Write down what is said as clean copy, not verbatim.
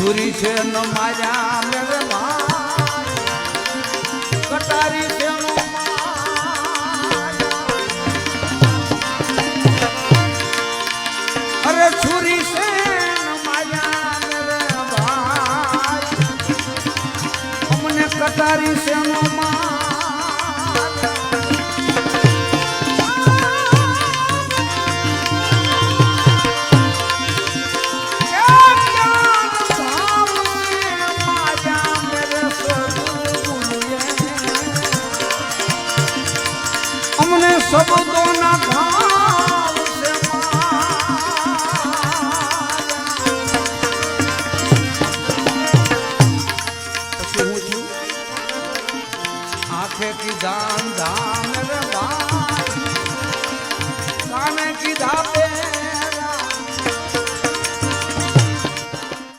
छुरी से न माया मेरे भाई कटारी से न माया अरे छुरी से न माया मेरे भाई हमने कटारी से न माया शब्दों ना भाव से आंखें की दान धाम रे भाई काने की धापे